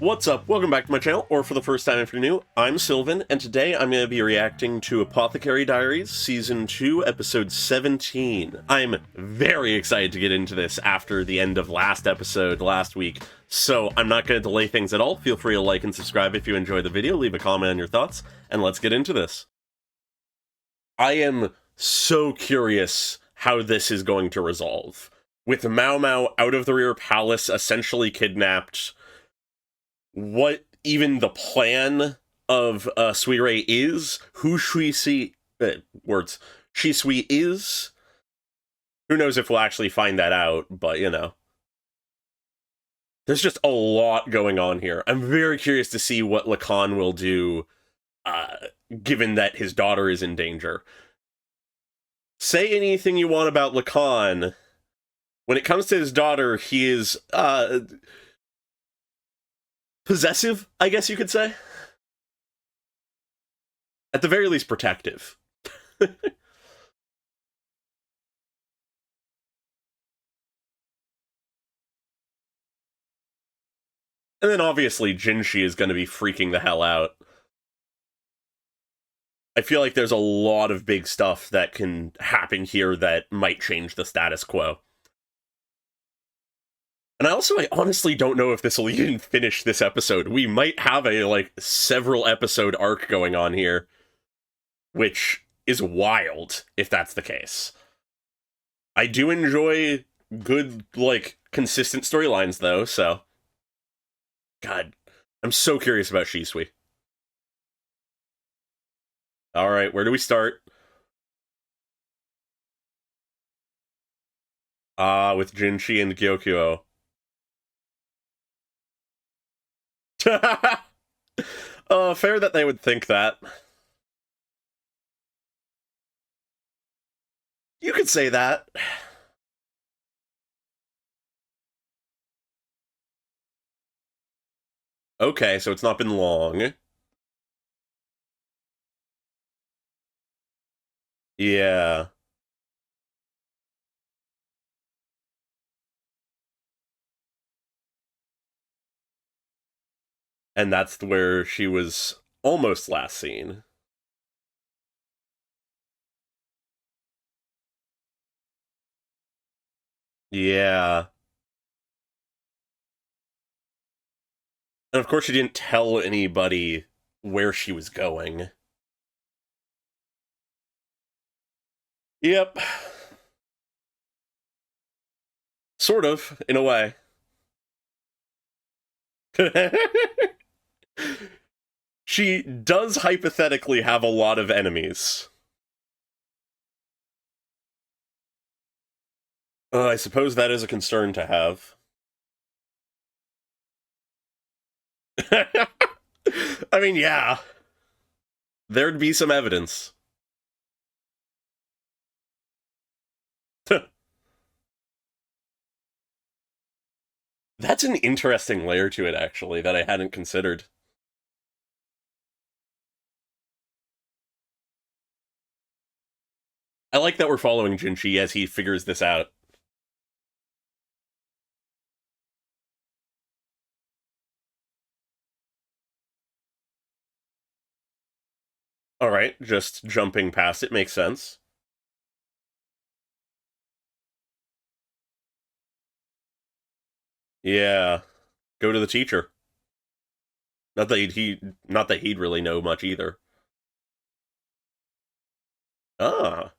What's up? Welcome back to my channel, or for the first time if you're new, I'm Sylvan, and today I'm going to be reacting to Apothecary Diaries, Season 2, Episode 17. I'm very excited to get into this after the end of last episode last week, so I'm not going to delay things at all. Feel free to like and subscribe if you enjoy the video, leave a comment on your thoughts, and let's get into this. I am so curious how this is going to resolve. With Mao Mao out of the Rear Palace, essentially kidnapped, what even the plan of Suirei is, who Shui Shisui is. Who knows if we'll actually find that out, but you know. There's just a lot going on here. I'm very curious to see what Lacan will do, given that his daughter is in danger. Say anything you want about Lacan. When it comes to his daughter, he is, possessive, I guess you could say. At the very least, protective. And then obviously Jinshi is going to be freaking the hell out. I feel like there's a lot of big stuff that can happen here that might change the status quo. And I honestly don't know if this will even finish this episode. We might have a, several episode arc going on here, which is wild, if that's the case. I do enjoy good, consistent storylines, though, so... God, I'm so curious about Shisui. Alright, where do we start? With Jinshi and Gyokyo. Fair that they would think that. You could say that. Okay, so it's not been long. Yeah. And that's where she was almost last seen. Yeah. And of course she didn't tell anybody where she was going. Yep. Sort of, in a way. She does hypothetically have a lot of enemies. I suppose that is a concern to have. I mean, yeah. There'd be some evidence. That's an interesting layer to it, actually, that I hadn't considered. I like that we're following Jinshi as he figures this out. Alright, just jumping past it makes sense. Yeah. Go to the teacher. Not that he'd really know much either. Ah.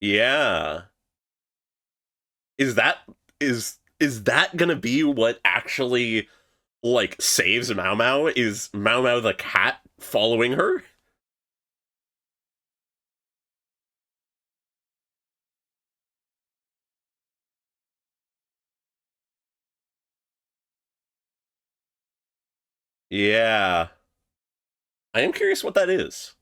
Yeah. Is that is that gonna be what actually saves Mao Mao? Is Mao Mao the cat following her? Yeah. I am curious what that is.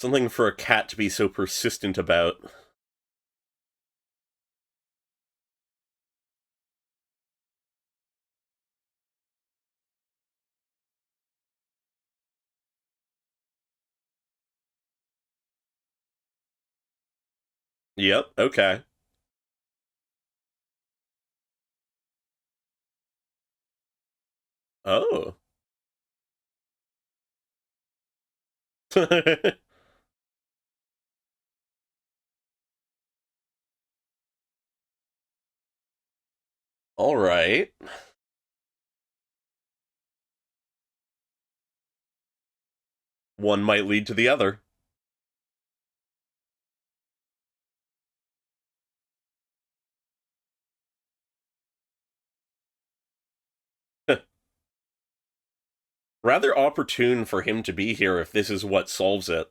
Something for a cat to be so persistent about. Yep, okay. Oh. All right. One might lead to the other. Rather opportune for him to be here if this is what solves it.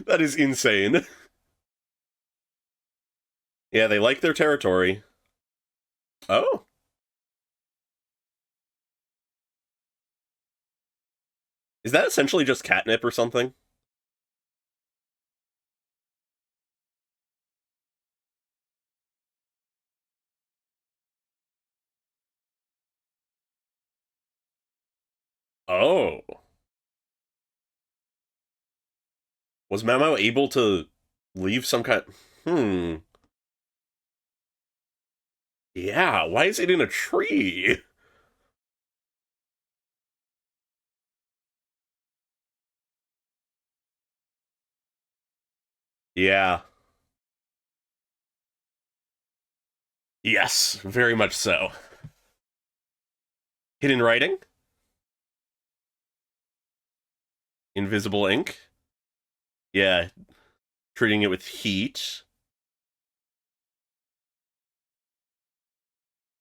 That is insane. Yeah, they like their territory. Oh. Is that essentially just catnip or something? Oh. Was Mamo able to leave some kind... Hmm. Yeah, why is it in a tree? Yeah. Yes, very much so. Hidden writing? Invisible ink? Yeah, treating it with heat.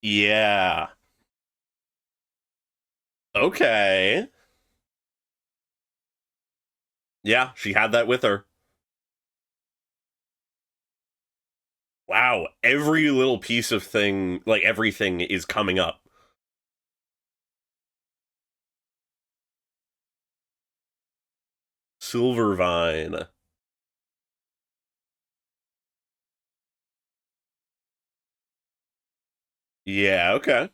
Yeah. Okay. Yeah, she had that with her. Wow, every little piece of thing, like everything is coming up. Silvervine. Yeah, okay.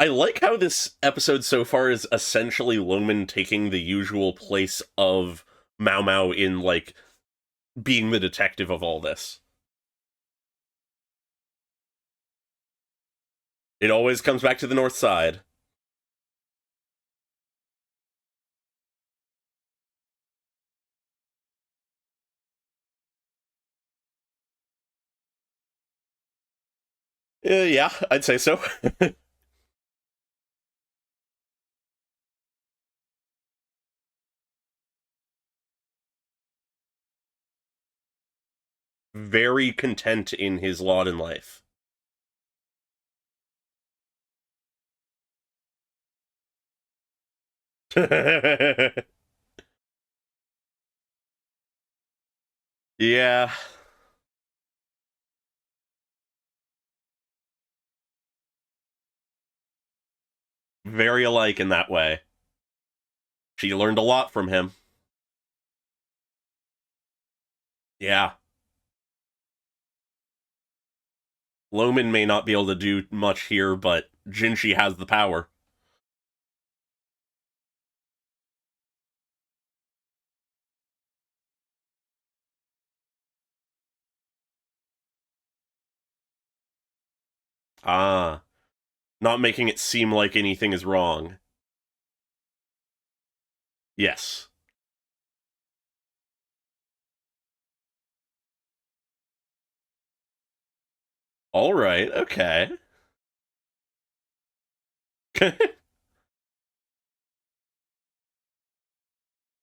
I like how this episode so far is essentially Loman taking the usual place of Mau Mau in, like, being the detective of all this. It always comes back to the North Side. Yeah, I'd say so. Very content in his lot in life. Yeah, very alike in that way. She learned a lot from him. Yeah. Loman may not be able to do much here, but Jinshi has the power. Ah, not making it seem like anything is wrong. Yes. All right, okay.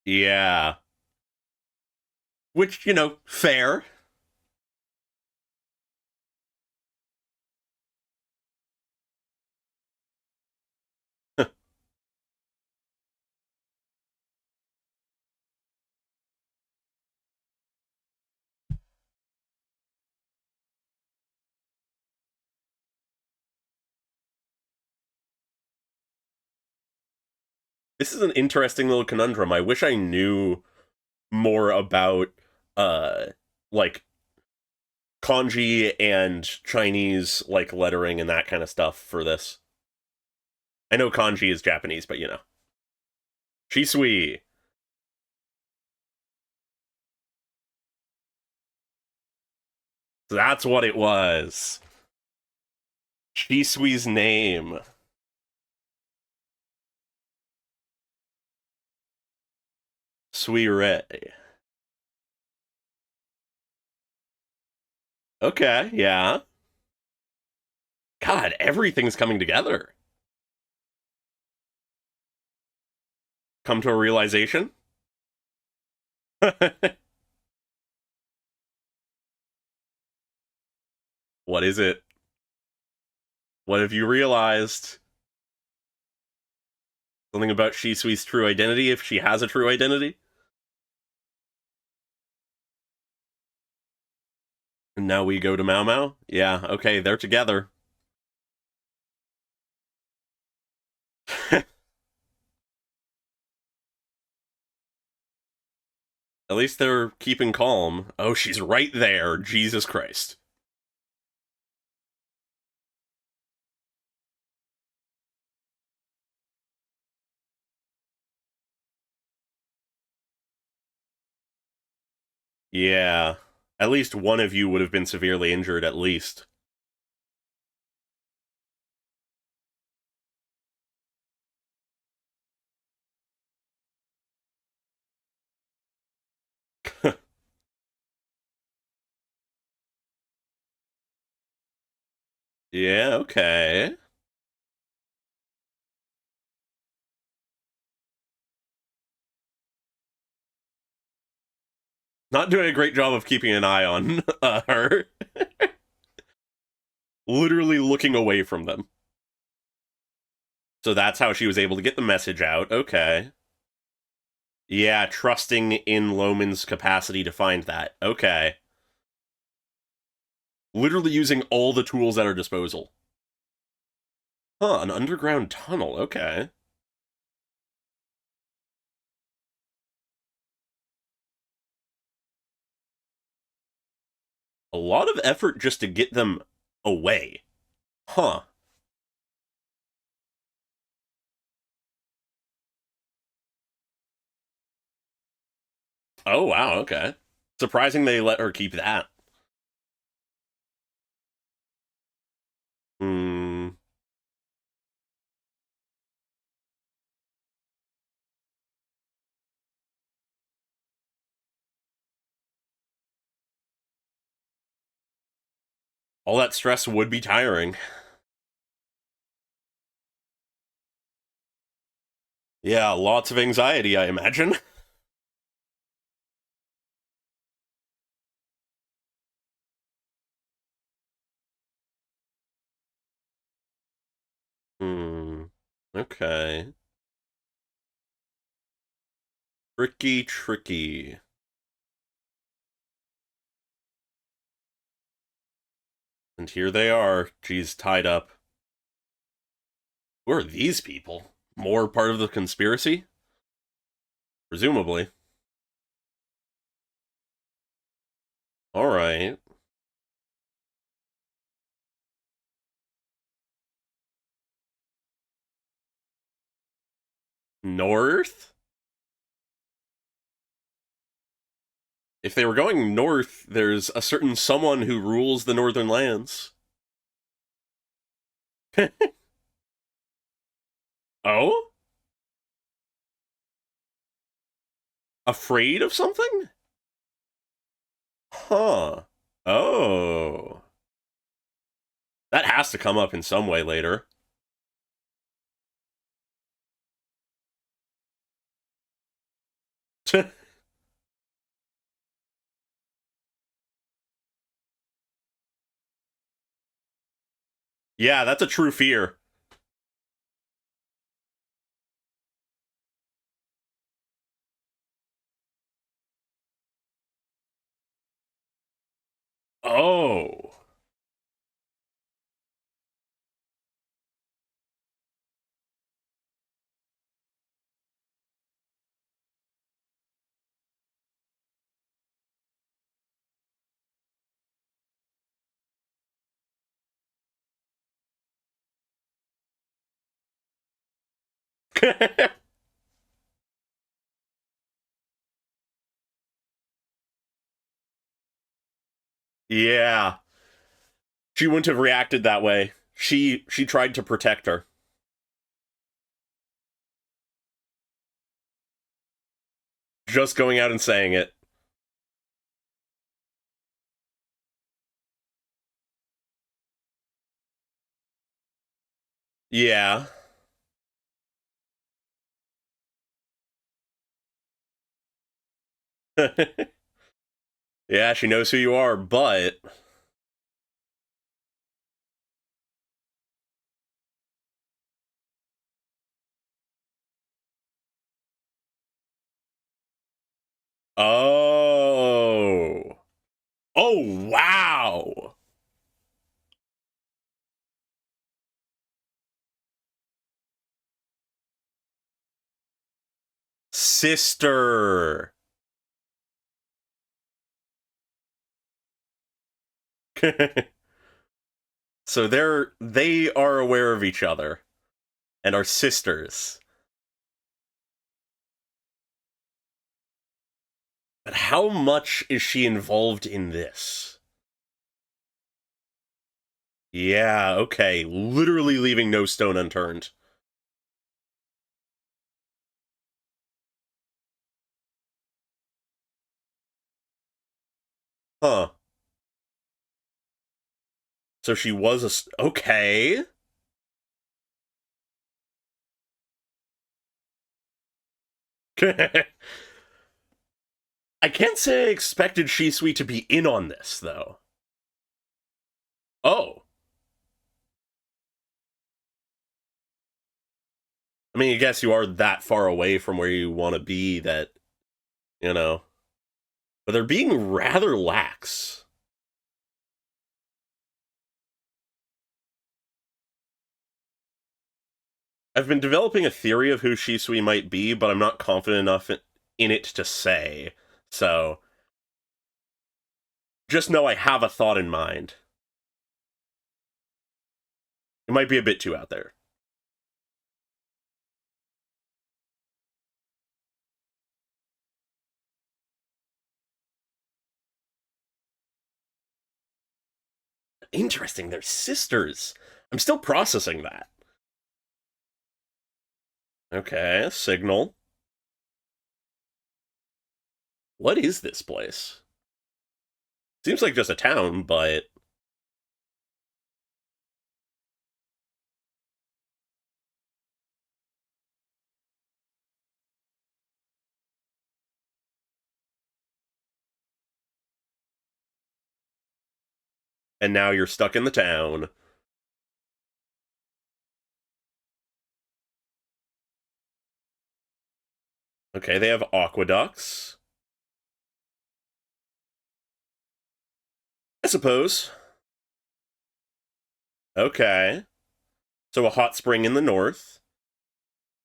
Yeah. Which, fair. This is an interesting little conundrum. I wish I knew more about, uh, like, kanji and Chinese, like, lettering and that kind of stuff for this. I know kanji is Japanese, but Shisui. That's what it was. Shisui's name. Suire. Okay, yeah. God, everything's coming together. Come to a realization? What is it? What have you realized? Something about Shisui's true identity, if she has a true identity? And now we go to Mao Mao? Yeah, okay, they're together. At least they're keeping calm. Oh, she's right there. Jesus Christ. Yeah. At least one of you would have been severely injured, at least. Yeah, okay. Not doing a great job of keeping an eye on her. Literally looking away from them. So that's how she was able to get the message out. Okay. Yeah, trusting in Loman's capacity to find that. Okay. Literally using all the tools at her disposal. Huh, an underground tunnel. Okay. A lot of effort just to get them away. Huh. Oh, wow, okay. Surprising they let her keep that. Hmm. All that stress would be tiring. Yeah, lots of anxiety, I imagine. Hmm. Okay. Tricky, tricky. And here they are. She's tied up. Who are these people? More part of the conspiracy? Presumably. Alright. North? If they were going north, there's a certain someone who rules the northern lands. Oh? Afraid of something? Huh. Oh. That has to come up in some way later. Yeah, that's a true fear. Oh. Yeah. She wouldn't have reacted that way. She tried to protect her. Just going out and saying it. Yeah. Yeah, she knows who you are, but oh. Oh, wow. Sister. So they are aware of each other and are sisters. But how much is she involved in this? Yeah, okay. Literally leaving no stone unturned. Huh. So she was okay. I can't say I expected Shisui to be in on this, though. Oh. I mean, I guess you are that far away from where you want to be that, you know. But they're being rather lax. I've been developing a theory of who Shisui might be, but I'm not confident enough in it to say. So, just know I have a thought in mind. It might be a bit too out there. Interesting, they're sisters. I'm still processing that. Okay, signal. What is this place? Seems like just a town, but and now you're stuck in the town. Okay, they have aqueducts. I suppose. Okay. So a hot spring in the north.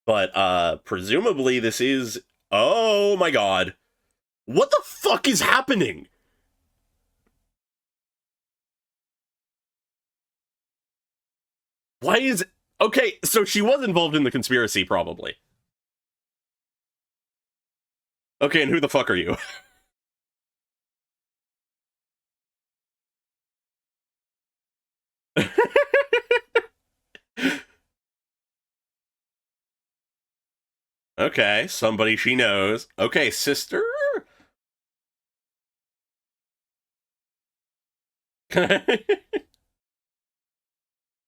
But presumably this is oh my god. What the fuck is happening? Why is okay, so she was involved in the conspiracy, probably. Okay, and who the fuck are you? Okay, somebody she knows. Okay, sister?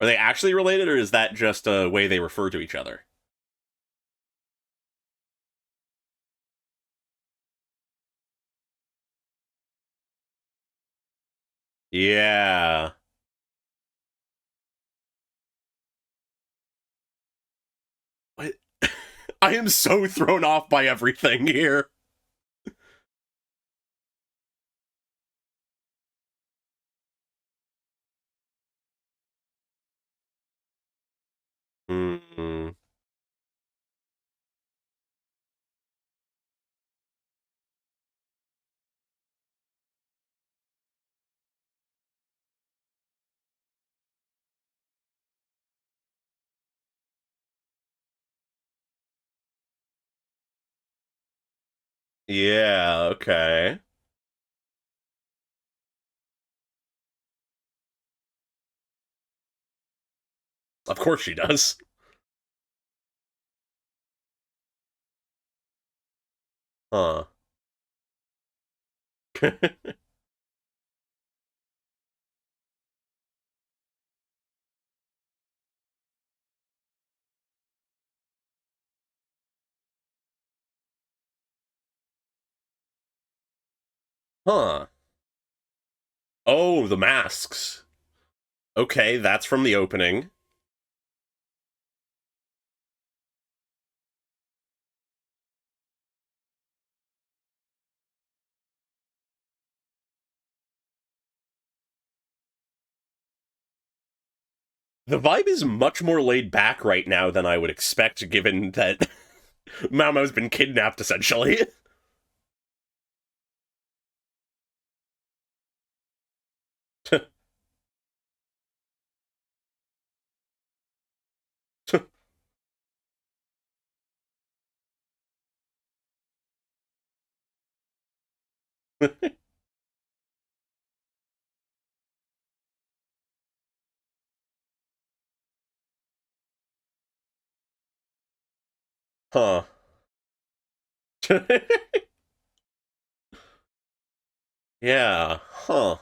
Are they actually related, or is that just a way they refer to each other? Yeah. What? I am so thrown off by everything here. Hmm. Yeah, okay. Of course she does. Huh. Huh. Oh, the masks. Okay, that's from the opening. The vibe is much more laid back right now than I would expect, given that Mao Mao's been kidnapped, essentially. Huh. Yeah. Huh.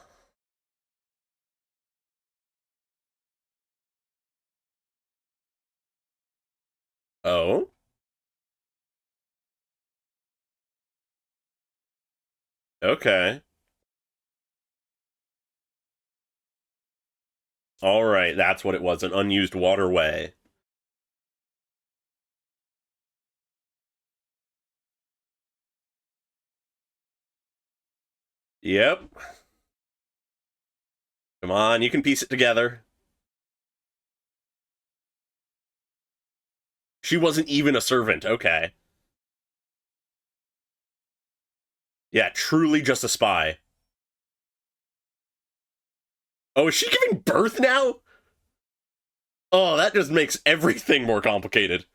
Oh? Okay. Alright, that's what it was, an unused waterway. Yep. Come on, you can piece it together. She wasn't even a servant, okay. Yeah, truly just a spy. Oh, is she giving birth now? Oh, that just makes everything more complicated.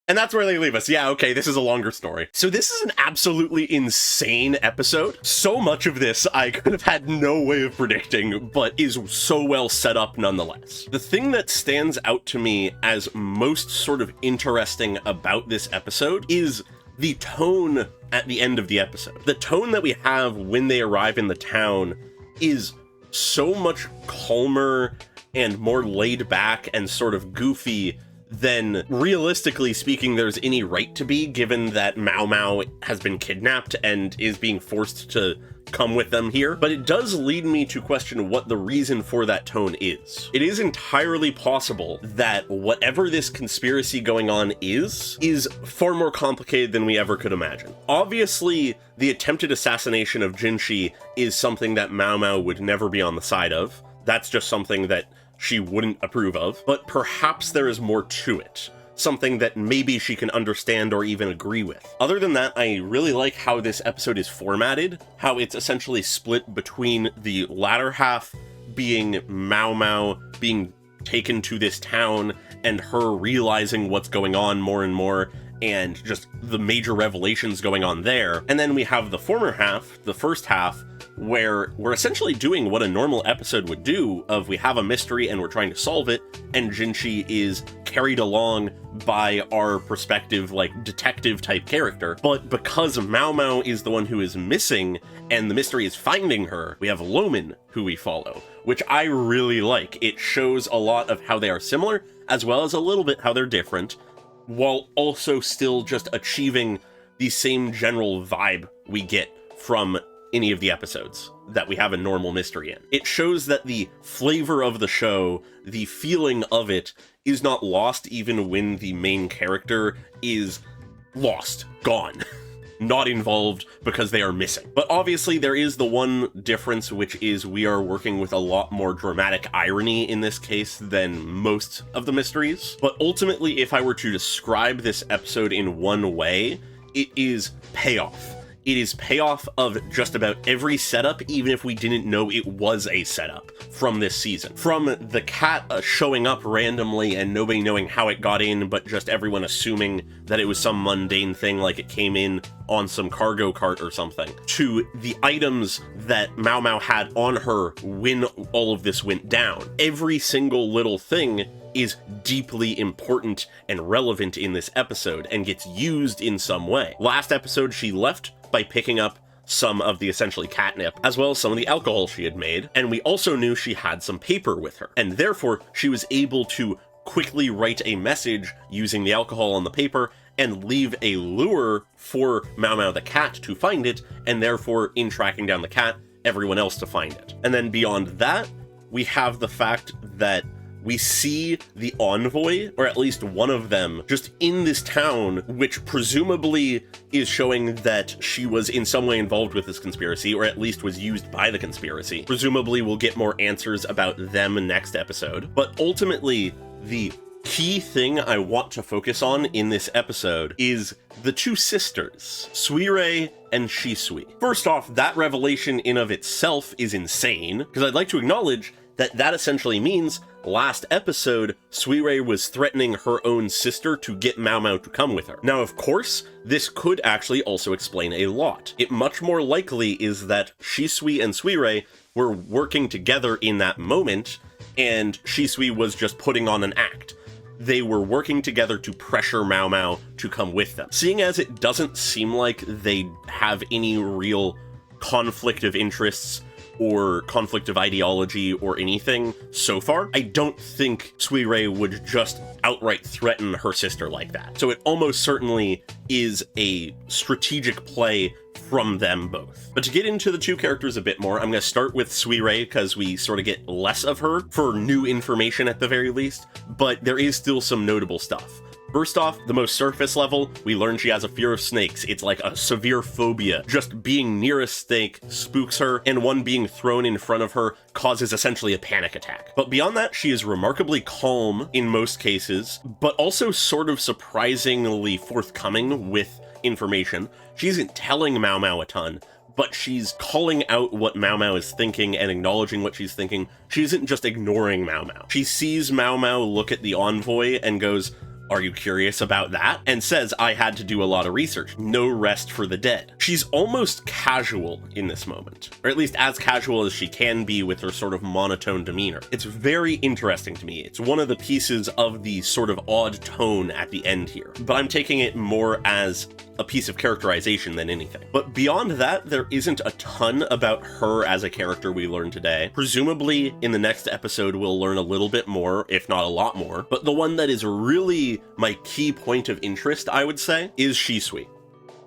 And that's where they leave us. Yeah, okay, this is a longer story. So this is an absolutely insane episode. So much of this I could have had no way of predicting, but is so well set up nonetheless. The thing that stands out to me as most sort of interesting about this episode is the tone at the end of the episode. The tone that we have when they arrive in the town is so much calmer and more laid back and sort of goofy than, realistically speaking, there's any right to be, given that Mao Mao has been kidnapped and is being forced to come with them here. But it does lead me to question what the reason for that tone is. It is entirely possible that whatever this conspiracy going on is far more complicated than we ever could imagine. Obviously, the attempted assassination of Jinshi is something that Mao Mao would never be on the side of. That's just something that she wouldn't approve of, but perhaps there is more to it. Something that maybe she can understand or even agree with. Other than that, I really like how this episode is formatted, how it's essentially split between the latter half being Mao Mao being taken to this town and her realizing what's going on more and more, and just the major revelations going on there. And then we have the former half, the first half, where we're essentially doing what a normal episode would do, of we have a mystery and we're trying to solve it, and Jinshi is carried along by our perspective, like, detective type character. But because Mao Mao is the one who is missing and the mystery is finding her, we have Loman who we follow, which I really like. It shows a lot of how they are similar, as well as a little bit how they're different, while also still just achieving the same general vibe we get from any of the episodes that we have a normal mystery in. It shows that the flavor of the show, the feeling of it, is not lost even when the main character is lost, gone, not involved because they are missing. But obviously there is the one difference, which is we are working with a lot more dramatic irony in this case than most of the mysteries. But ultimately, if I were to describe this episode in one way, it is payoff. It is payoff of just about every setup, even if we didn't know it was a setup from this season. From the cat showing up randomly and nobody knowing how it got in, but just everyone assuming that it was some mundane thing like it came in on some cargo cart or something, to the items that Mao Mao had on her when all of this went down. Every single little thing is deeply important and relevant in this episode and gets used in some way. Last episode, she left by picking up some of the essentially catnip, as well as some of the alcohol she had made, and we also knew she had some paper with her, and therefore she was able to quickly write a message using the alcohol on the paper and leave a lure for Mao Mao the cat to find it, and therefore, in tracking down the cat, everyone else to find it. And then beyond that, we have the fact that we see the envoy, or at least one of them, just in this town, which presumably is showing that she was in some way involved with this conspiracy, or at least was used by the conspiracy. Presumably we'll get more answers about them next episode. But ultimately, the key thing I want to focus on in this episode is the two sisters, Suirei and Shisui. First off, that revelation in of itself is insane, because I'd like to acknowledge that essentially means last episode, Suirei was threatening her own sister to get Mao Mao to come with her. Now, of course, this could actually also explain a lot. It much more likely is that Shisui and Suirei were working together in that moment, and Shisui was just putting on an act. They were working together to pressure Mao Mao to come with them. Seeing as it doesn't seem like they have any real conflict of interests or conflict of ideology or anything so far, I don't think Suirei would just outright threaten her sister like that. So it almost certainly is a strategic play from them both. But to get into the two characters a bit more, I'm going to start with Suirei because we sort of get less of her for new information at the very least, but there is still some notable stuff. First off, the most surface level, we learn she has a fear of snakes. It's like a severe phobia. Just being near a snake spooks her, and one being thrown in front of her causes essentially a panic attack. But beyond that, she is remarkably calm in most cases, but also sort of surprisingly forthcoming with information. She isn't telling Mao Mao a ton, but she's calling out what Mao Mao is thinking and acknowledging what she's thinking. She isn't just ignoring Mao Mao. She sees Mao Mao look at the envoy and goes, "Are you curious about that?" and says, "I had to do a lot of research. No rest for the dead." She's almost casual in this moment, or at least as casual as she can be with her sort of monotone demeanor. It's very interesting to me. It's one of the pieces of the sort of odd tone at the end here, but I'm taking it more as a piece of characterization than anything. But beyond that, there isn't a ton about her as a character we learn today. Presumably, in the next episode, we'll learn a little bit more, if not a lot more. But the one that is really my key point of interest, I would say, is Shisui.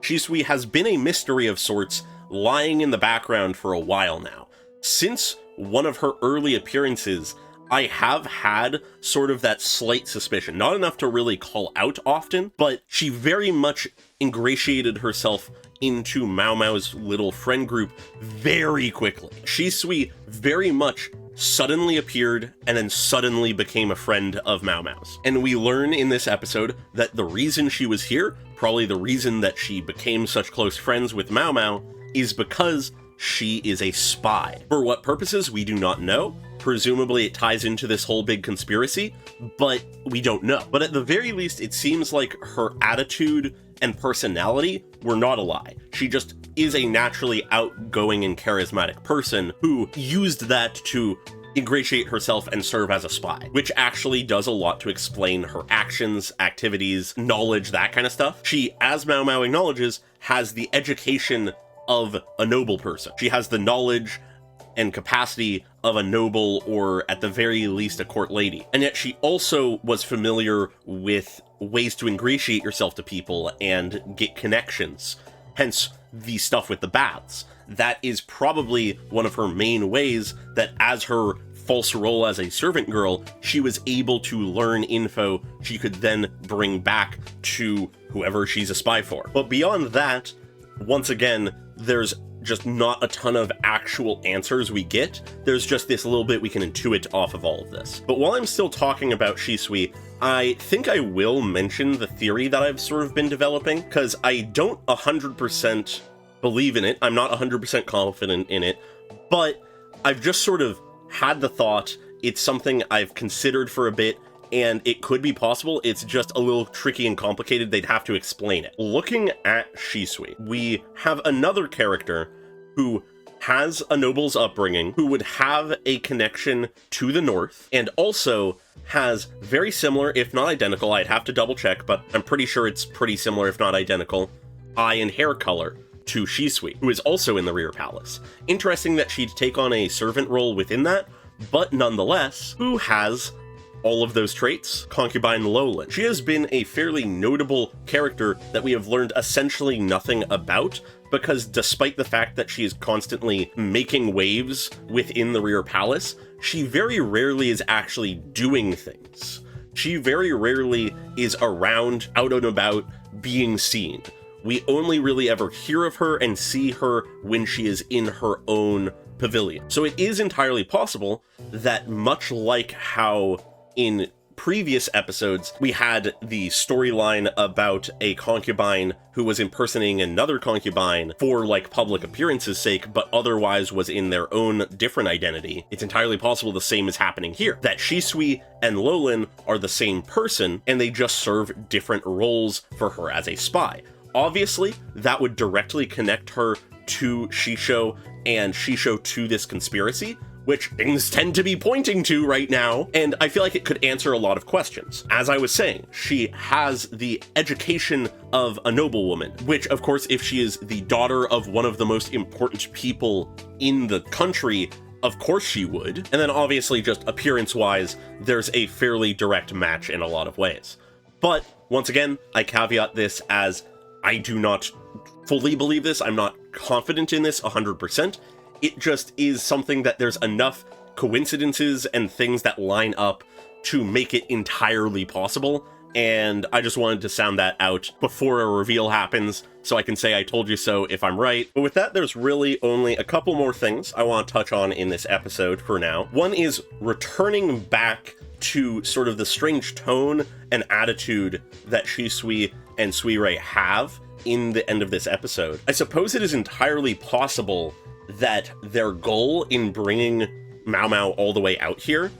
Shisui has been a mystery of sorts, lying in the background for a while now. Since one of her early appearances, I have had sort of that slight suspicion, not enough to really call out often, but she very much ingratiated herself into Mao Mao's little friend group very quickly. Shisui very much suddenly appeared and then suddenly became a friend of Mao Mao's. And we learn in this episode that the reason she was here, probably the reason that she became such close friends with Mao Mao, is because she is a spy. For what purposes, we do not know. Presumably it ties into this whole big conspiracy, but we don't know. But at the very least, it seems like her attitude and personality were not a lie. She just is a naturally outgoing and charismatic person who used that to ingratiate herself and serve as a spy, which actually does a lot to explain her actions, activities, knowledge, that kind of stuff. She, as Mao Mao acknowledges, has the education of a noble person. She has the knowledge and capacity of a noble, or at the very least a court lady. And yet she also was familiar with ways to ingratiate yourself to people and get connections. Hence the stuff with the baths. That is probably one of her main ways that, as her false role as a servant girl, she was able to learn info she could then bring back to whoever she's a spy for. But beyond that, once again, there's just not a ton of actual answers we get. There's just this little bit we can intuit off of all of this. But while I'm still talking about Shisui, I think I will mention the theory that I've sort of been developing, because I don't 100% believe in it. I'm not 100% confident in it, but I've just sort of had the thought. It's something I've considered for a bit, and it could be possible. It's just a little tricky and complicated. They'd have to explain it. Looking at Shisui, we have another character who has a noble's upbringing, who would have a connection to the north, and also has very similar, if not identical, I'd have to double check, but I'm pretty sure it's pretty similar, if not identical, eye and hair color to Shisui, who is also in the rear palace. Interesting that she'd take on a servant role within that, but nonetheless, who has all of those traits? Concubine Lowland. She has been a fairly notable character that we have learned essentially nothing about, because despite the fact that she is constantly making waves within the rear palace, she very rarely is actually doing things. She very rarely is around, out and about, being seen. We only really ever hear of her and see her when she is in her own pavilion. So it is entirely possible that, much like how in previous episodes we had the storyline about a concubine who was impersonating another concubine for like public appearances' sake, but otherwise was in their own different identity, it's entirely possible the same is happening here. That Shisui and Lowland are the same person, and they just serve different roles for her as a spy. Obviously, that would directly connect her to Shisho and Shisho to this conspiracy, which things tend to be pointing to right now, and I feel like it could answer a lot of questions. As I was saying, she has the education of a noblewoman, which, of course, if she is the daughter of one of the most important people in the country, of course she would. And then obviously, just appearance-wise, there's a fairly direct match in a lot of ways. But, once again, I caveat this as I do not fully believe this, I'm not confident in this 100%, it just is something that there's enough coincidences and things that line up to make it entirely possible, and I just wanted to sound that out before a reveal happens, so I can say I told you so if I'm right. But with that, there's really only a couple more things I want to touch on in this episode for now. One is returning back to sort of the strange tone and attitude that Shisui and Suirei have in the end of this episode. I suppose it is entirely possible that their goal in bringing Mao Mao all the way out here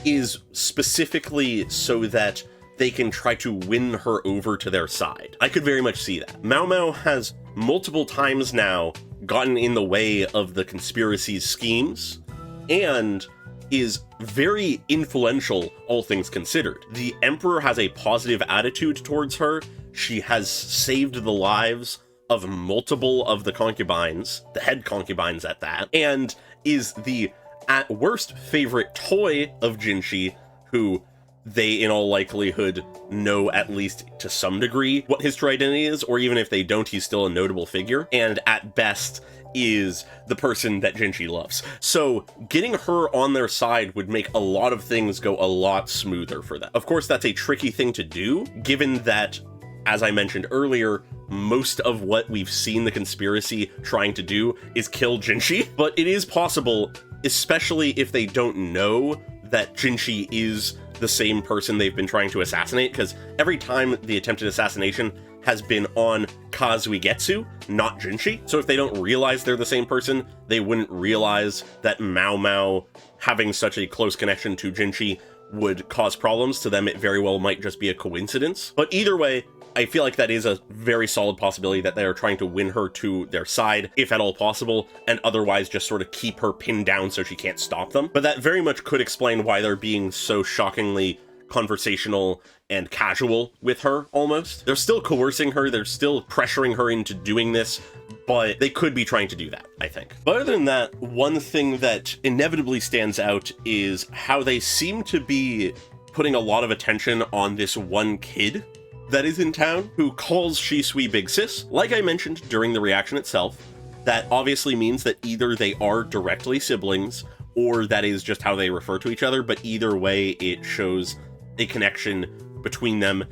is specifically so that they can try to win her over to their side. I could very much see that. Mao Mao has multiple times now gotten in the way of the conspiracy's schemes, and is very influential, all things considered. The Emperor has a positive attitude towards her. She has saved the lives of multiple of the concubines, the head concubines at that, and is the, at worst, favorite toy of Jinshi, who they in all likelihood know at least to some degree what his true identity is, or even if they don't, he's still a notable figure, and at best is the person that Jinshi loves. So getting her on their side would make a lot of things go a lot smoother for them. Of course, that's a tricky thing to do, given that, as I mentioned earlier, most of what we've seen the conspiracy trying to do is kill Jinshi, but it is possible, especially if they don't know that Jinshi is the same person they've been trying to assassinate, because every time the attempted assassination has been on Kazuigetsu, not Jinshi. So if they don't realize they're the same person, they wouldn't realize that Mao Mao having such a close connection to Jinshi would cause problems. To them, it very well might just be a coincidence. But either way, I feel like that is a very solid possibility that they are trying to win her to their side, if at all possible, and otherwise just sort of keep her pinned down so she can't stop them. But that very much could explain why they're being so shockingly conversational and casual with her, almost. They're still coercing her, they're still pressuring her into doing this, but they could be trying to do that, I think. But other than that, one thing that inevitably stands out is how they seem to be putting a lot of attention on this one kid that is in town who calls Shisui Big Sis. Like I mentioned during the reaction itself, that obviously means that either they are directly siblings or that is just how they refer to each other, but either way it shows a connection between them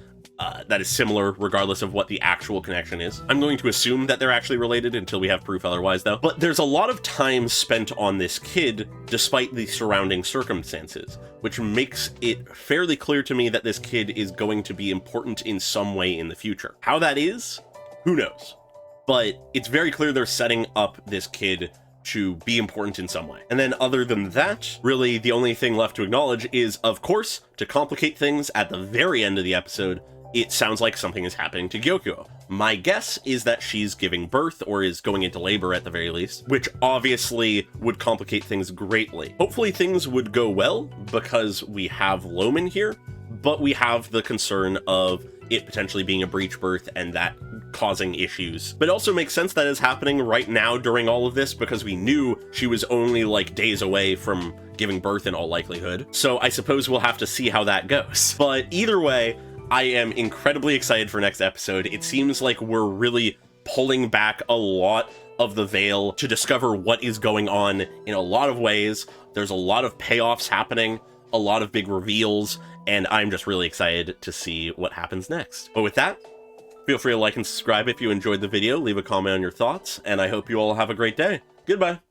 that is similar regardless of what the actual connection is. I'm going to assume that they're actually related until we have proof otherwise though. But there's a lot of time spent on this kid despite the surrounding circumstances, which makes it fairly clear to me that this kid is going to be important in some way in the future. How that is, who knows? but it's very clear they're setting up this kid to be important in some way. And then other than that, really the only thing left to acknowledge is, of course, to complicate things at the very end of the episode, it sounds like something is happening to Gyokyo. My guess is that she's giving birth, or is going into labor at the very least, which obviously would complicate things greatly. Hopefully things would go well, because we have Loman here, but we have the concern of it potentially being a breech birth and that causing issues. But it also makes sense that is happening right now during all of this, because we knew she was only like days away from giving birth in all likelihood. So I suppose we'll have to see how that goes. But either way, I am incredibly excited for next episode. It seems like we're really pulling back a lot of the veil to discover what is going on in a lot of ways. There's a lot of payoffs happening, a lot of big reveals, and I'm just really excited to see what happens next. But with that, feel free to like and subscribe if you enjoyed the video, leave a comment on your thoughts, and I hope you all have a great day. Goodbye!